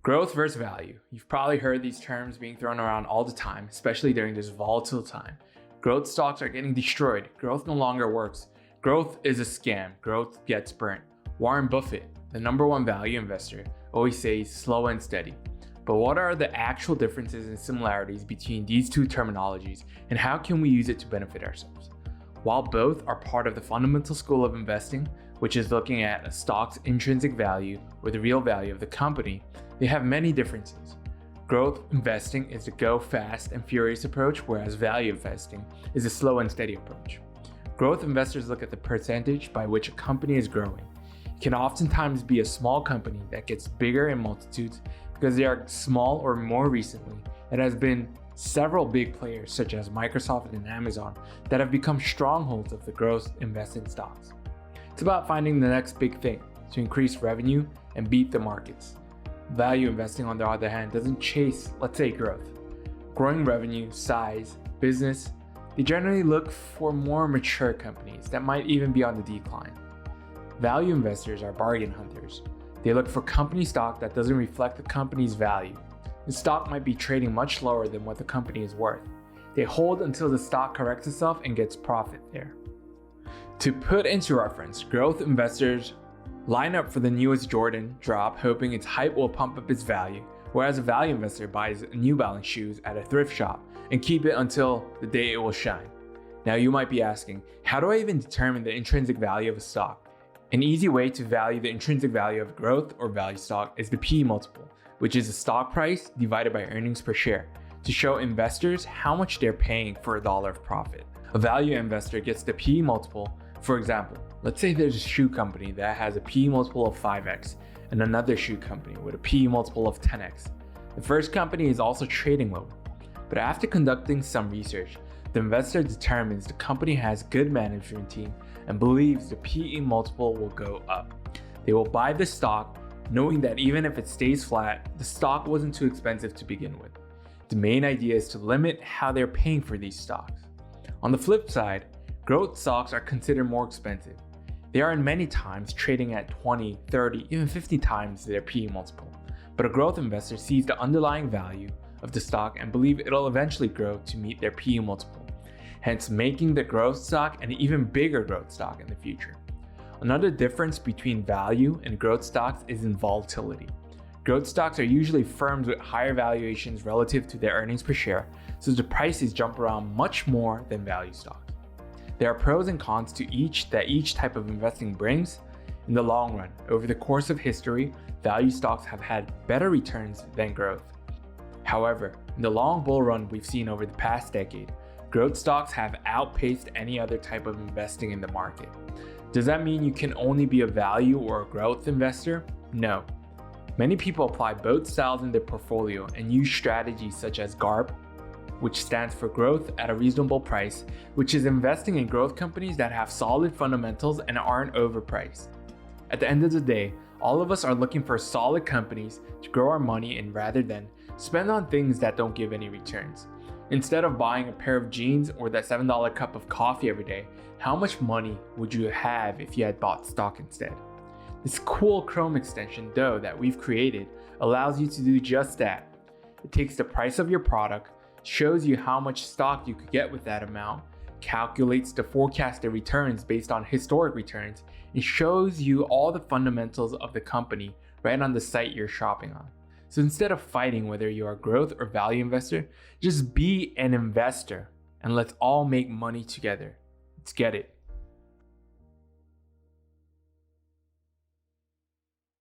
Growth versus value. You've probably heard these terms being thrown around all the time, especially during this volatile time. Growth stocks are getting destroyed. Growth no longer works. Growth is a scam. Growth gets burnt. Warren Buffett, the number one value investor, always says slow and steady. But what are the actual differences and similarities between these two terminologies, and how can we use it to benefit ourselves? While both are part of the fundamental school of investing, which is looking at a stock's intrinsic value or the real value of the company, they have many differences. Growth investing is the go fast and furious approach, whereas value investing is a slow and steady approach. Growth investors look at the percentage by which a company is growing. It can oftentimes be a small company that gets bigger in multitudes because they are small, or more recently, it has been several big players such as Microsoft and Amazon that have become strongholds of the growth invested stocks. It's about finding the next big thing to increase revenue and beat the markets. Value investing, on the other hand, doesn't chase, let's say, growth. Growing revenue, size, business, they generally look for more mature companies that might even be on the decline. Value investors are bargain hunters. They look for company stock that doesn't reflect the company's value. The stock might be trading much lower than what the company is worth. They hold until the stock corrects itself and gets profit there. To put into reference, growth investors line up for the newest Jordan drop, hoping its hype will pump up its value, whereas a value investor buys New Balance shoes at a thrift shop and keep it until the day it will shine. Now you might be asking, how do I even determine the intrinsic value of a stock? An easy way to value the intrinsic value of growth or value stock is the PE multiple, which is the stock price divided by earnings per share, to show investors how much they're paying for a dollar of profit. A value investor gets the PE multiple. For example, let's say there's a shoe company that has a PE multiple of 5x and another shoe company with a PE multiple of 10x. The first company is also trading lower, but after conducting some research, the investor determines the company has good management team and believes the PE multiple will go up. They will buy the stock knowing that even if it stays flat, the stock wasn't too expensive to begin with. The main idea is to limit how they're paying for these stocks. On the flip side, growth stocks are considered more expensive. They are in many times trading at 20, 30, even 50 times their PE multiple. But a growth investor sees the underlying value of the stock and believe it'll eventually grow to meet their PE multiple, hence making the growth stock an even bigger growth stock in the future. Another difference between value and growth stocks is in volatility. Growth stocks are usually firms with higher valuations relative to their earnings per share, so the prices jump around much more than value stocks. There are pros and cons to each type of investing brings. In the long run, over the course of history, value stocks have had better returns than growth. However, in the long bull run we've seen over the past decade, growth stocks have outpaced any other type of investing in the market. Does that mean you can only be a value or a growth investor? No. Many people apply both styles in their portfolio and use strategies such as GARP, which stands for growth at a reasonable price, which is investing in growth companies that have solid fundamentals and aren't overpriced. At the end of the day, all of us are looking for solid companies to grow our money in rather than spend on things that don't give any returns. Instead of buying a pair of jeans or that $7 cup of coffee every day, how much money would you have if you had bought stock instead? This cool Chrome extension, though, that we've created allows you to do just that. It takes the price of your product, shows you how much stock you could get with that amount, calculates the forecasted returns based on historic returns, and shows you all the fundamentals of the company right on the site you're shopping on. So instead of fighting whether you're a growth or value investor, just be an investor and let's all make money together. Let's get it.